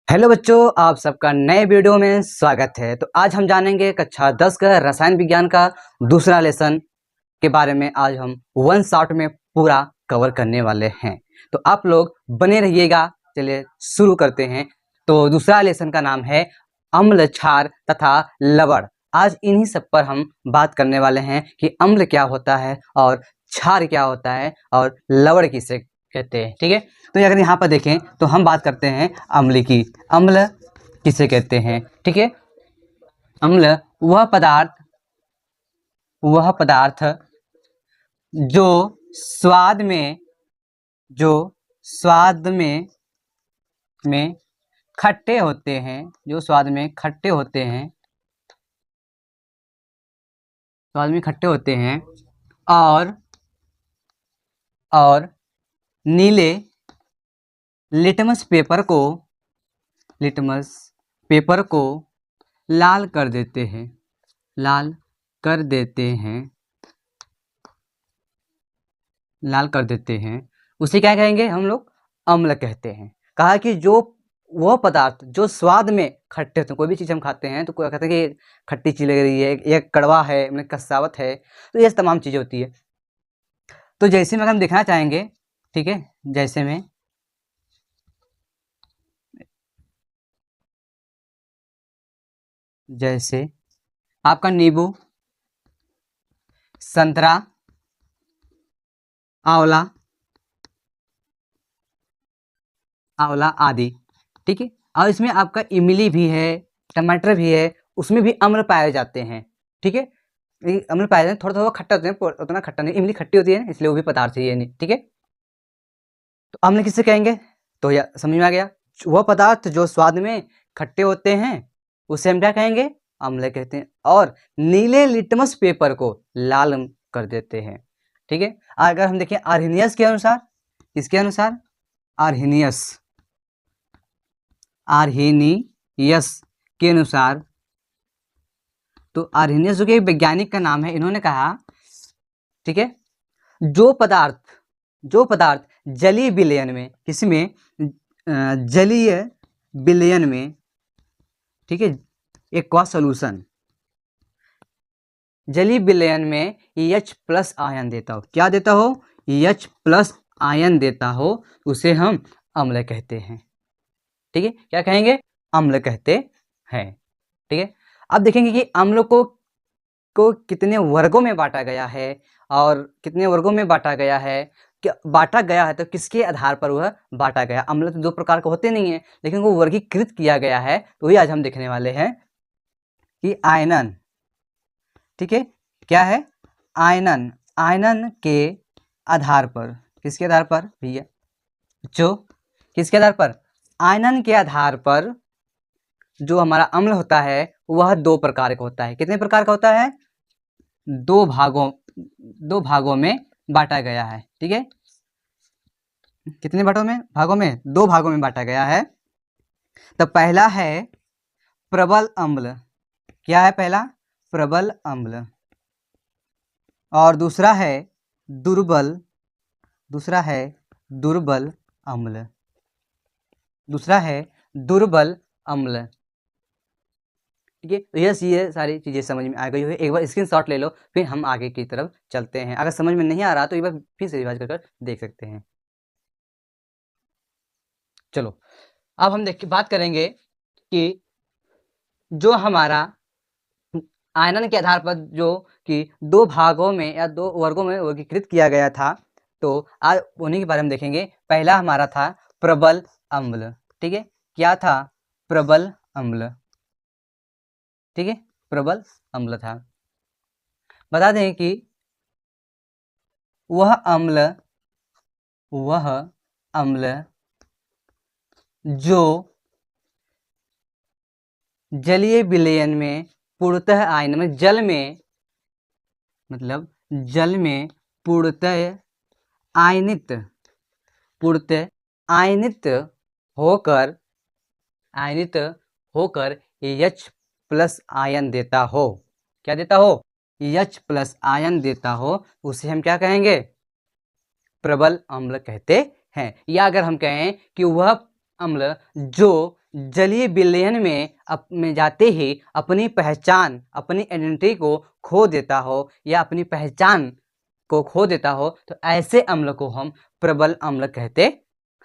Hello बच्चों, आप सबका नए वीडियो में स्वागत है। तो आज हम जानेंगे कक्षा 10 का रसायन विज्ञान का दूसरा लेसन के बारे में। आज हम वन शॉट में पूरा कवर करने वाले हैं, तो आप लोग बने रहिएगा। चलिए शुरू करते हैं। तो दूसरा लेसन का नाम है अम्ल, क्षार तथा लवण। आज इन्हीं सब पर हम बात करने वाले हैं कि अम्ल क्या होता है और क्षार क्या होता है और लवण किसे कहते हैं। ठीक है, तो अगर यहाँ पर देखें तो हम बात करते हैं अम्ल की। अम्ल किसे कहते हैं? ठीक है, अम्ल वह पदार्थ जो स्वाद में जो स्वाद में खट्टे होते हैं, जो स्वाद में खट्टे होते हैं, स्वाद में खट्टे होते हैं और नीले लिटमस पेपर को लाल कर देते हैं, लाल कर देते हैं। उसे क्या कहेंगे हम लोग? अम्ल कहते हैं। कहा कि जो वह पदार्थ जो स्वाद में खट्टे होते हैं, कोई भी चीज़ हम खाते हैं तो कोई कहते हैं कि खट्टी चीज़ लग रही है, ये कड़वा है, मतलब कसावत है, तो ये तमाम चीज़ें होती है। तो जैसे में हम देखना चाहेंगे, ठीक है, जैसे आपका नींबू, संतरा, आंवला आदि। ठीक है, और इसमें आपका इमली भी है, टमाटर भी है, उसमें भी अम्ल पाए जाते हैं। ठीक है, ये अम्ल पाए जाते हैं, थोड़ा थोड़ा खट्टा होते हैं, उतना खट्टा नहीं। इमली खट्टी होती है इसलिए वो भी पदार्थ है ये नहीं। ठीक है, तो अम्ल किससे कहेंगे? तो यह समझ में आ गया। वह पदार्थ जो स्वाद में खट्टे होते हैं उसे हम क्या कहेंगे? अम्ल कहते हैं। और नीले लिटमस पेपर को लाल कर देते हैं। ठीक है, अगर हम देखें आर्हेनियस के अनुसार, किसके अनुसार? आर्हेनियस के अनुसार, तो आर्हेनियस जो कि वैज्ञानिक का नाम है, इन्होंने कहा, ठीक है, जो पदार्थ जलीय विलयन में, किसमें? जलीय विलयन में, ठीक है, एक्वा सॉल्यूशन, जलीय विलयन में H+ आयन देता हो। क्या देता हो? H+ आयन देता हो, उसे हम अम्ल कहते हैं। ठीक है, क्या कहेंगे? अम्ल कहते हैं। ठीक है, अब देखेंगे कि अम्ल को कितने वर्गों में बांटा गया है और कितने वर्गों में बांटा गया है। क्या बांटा गया है तो किसके आधार पर वह बांटा गया? अम्ल तो दो प्रकार के होते नहीं है, लेकिन वो वर्गीकृत किया गया है, तो वही आज हम देखने वाले हैं कि आयनन। ठीक है, क्या है? आयनन के आधार पर। किसके आधार पर भैया? जो किसके आधार पर? आयनन के आधार पर जो हमारा अम्ल होता है वह दो प्रकार का होता है। कितने प्रकार का होता है? दो भागों में बांटा गया है। ठीक है, कितने भागों में? दो भागों में बांटा गया है। तो पहला है प्रबल अम्ल। क्या है पहला? प्रबल अम्ल। और दूसरा है दुर्बल अम्ल। ठीक है, तो ये सारी चीज़ें समझ में आ गई है। एक बार स्क्रीनशॉट ले लो, फिर हम आगे की तरफ चलते हैं। अगर समझ में नहीं आ रहा तो एक बार फिर से रिवाइज कर देख सकते हैं। चलो, अब हम बात करेंगे कि जो हमारा आयनन के आधार पर जो कि दो भागों में या दो वर्गों में वर्गीकृत किया गया था, तो आज उन्हीं के बारे में देखेंगे। पहला हमारा था प्रबल अम्ल। ठीक है, क्या था? प्रबल अम्ल। ठीक है, प्रबल अम्ल था। बता दें कि वह अम्ल जो जलीय विलयन में पूर्णतः आयन में जल में पूर्णतः आयनित होकर H+ आयन देता हो। क्या देता हो? H+ आयन देता हो, उसे हम क्या कहेंगे? प्रबल अम्ल कहते हैं। या अगर हम कहें कि वह अम्ल जो जलीय विलयन में जाते ही अपनी पहचान, अपनी आइडेंटिटी को खो देता हो या अपनी पहचान को खो देता हो, तो ऐसे अम्ल को हम प्रबल अम्ल कहते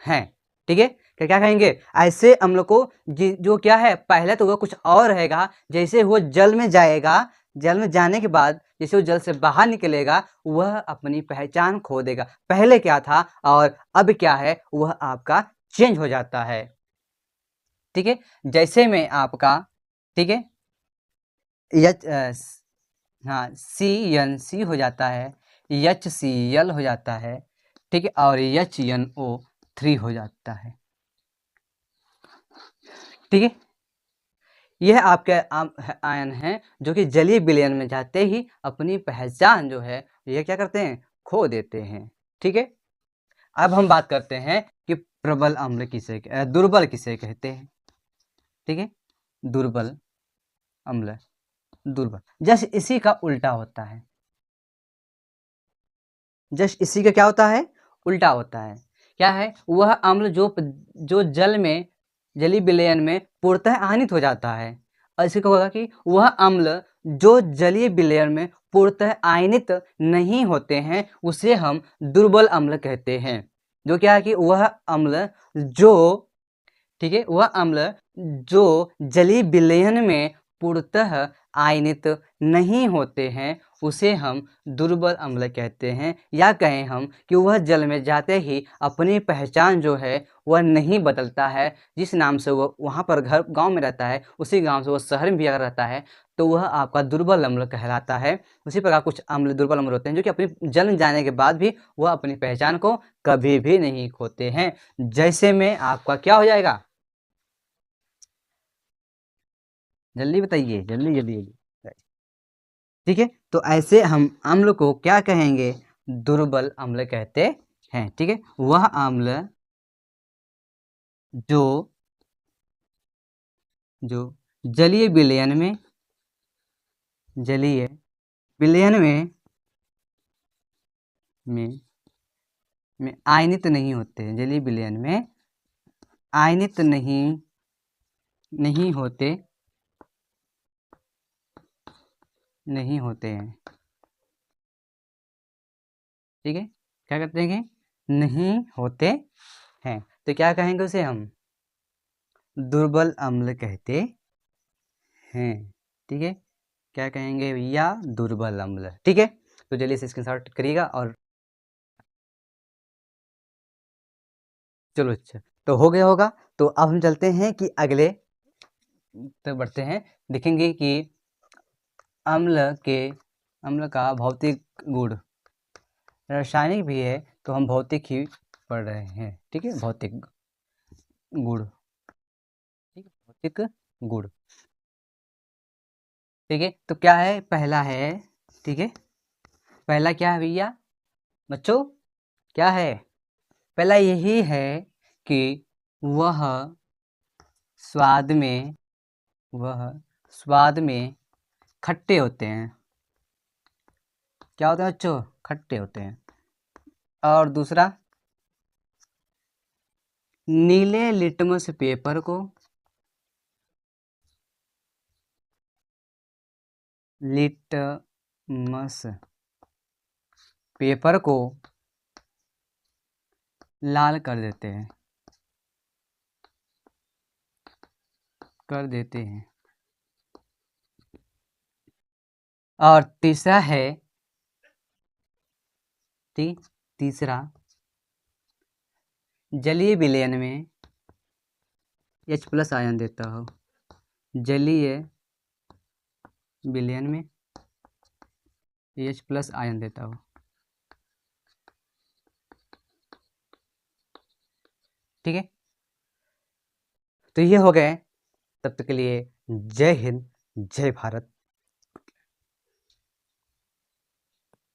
हैं। ठीक है, क्या कहेंगे? ऐसे अम्ल को जो क्या है, पहले तो वह कुछ और रहेगा, जैसे वो जल में जाएगा, जल में जाने के बाद जैसे वो जल से बाहर निकलेगा, वह अपनी पहचान खो देगा। पहले क्या था और अब क्या है, वह आपका चेंज हो जाता है। ठीक है, जैसे में आपका, ठीक है, एच हाँ CnC हो जाता है, HCl हो जाता है, ठीक है, और HNO3 हो जाता है। ठीक है, यह आपके आयन हैं जो कि जलीय विलयन में जाते ही अपनी पहचान जो है ये क्या करते हैं, खो देते हैं। ठीक है, अब हम बात करते हैं कि प्रबल अम्ल किसे दुर्बल किसे कहते हैं। ठीक है, दुर्बल अम्ल, दुर्बल जस्ट इसी का उल्टा होता है, जस्ट इसी का क्या होता है, उल्टा होता है। क्या है, वह अम्ल जो जल में, जलीय विलयन में पूर्णतः आयनित हो जाता है। और इसी को होगा कि वह अम्ल जो जलीय विलयन में पूर्णतः आयनित नहीं होते हैं, उसे हम दुर्बल अम्ल कहते हैं। जो क्या है कि वह अम्ल जो, ठीक है, वह अम्ल जो जलीय विलयन में पूर्णतः आयनित नहीं होते हैं, उसे हम दुर्बल अम्ल कहते हैं। या कहें हम कि वह जल में जाते ही अपनी पहचान जो है वह नहीं बदलता है। जिस नाम से वह वहाँ पर घर गांव में रहता है, उसी गांव से वह शहर में भी अगर रहता है तो वह आपका दुर्बल अम्ल कहलाता है। उसी प्रकार कुछ अम्ल दुर्बल अम्ल होते हैं जो कि अपनी जल में जाने के बाद भी वह अपनी पहचान को कभी भी नहीं खोते हैं। जैसे में आपका क्या हो जाएगा, जल्दी बताइए, जल्दी जल्दी जल्दी। ठीक है, तो ऐसे हम अम्ल को क्या कहेंगे, दुर्बल अम्ल कहते हैं। ठीक है, वह अम्ल जो जो जलीय विलयन में, जलीय विलयन में आयनित नहीं होते हैं, जलीय विलयन में आयनित नहीं होते, नहीं होते हैं। ठीक है, क्या करते हैं कि नहीं होते हैं, तो क्या कहेंगे उसे हम, दुर्बल अम्ल कहते हैं। ठीक है, क्या कहेंगे भैया, दुर्बल अम्ल। ठीक है, तो जल्दी से स्क्रीनशॉट करिएगा। और चलो, अच्छा तो हो गया होगा। तो अब हम चलते हैं कि अगले तो बढ़ते हैं, देखेंगे कि अम्ल का भौतिक गुण, रासायनिक भी है तो हम भौतिक ही पढ़ रहे हैं। ठीक है, भौतिक गुण, ठीक है, भौतिक गुण। ठीक है, तो क्या है, पहला है, ठीक है, पहला क्या है भैया बच्चों, क्या है, पहला यही है कि वह स्वाद में, वह स्वाद में खट्टे होते हैं। क्या होते हैं बच्चों, खट्टे होते हैं। और दूसरा, नीले लिटमस पेपर को, लिटमस पेपर को लाल कर देते हैं, कर देते हैं। और तीसरा है, तीसरा जलीय विलयन में H+ आयन देता हो, जलीय विलयन में H+ आयन देता हो। ठीक है, तो ये हो गए। तब तक के लिए जय हिंद, जय भारत।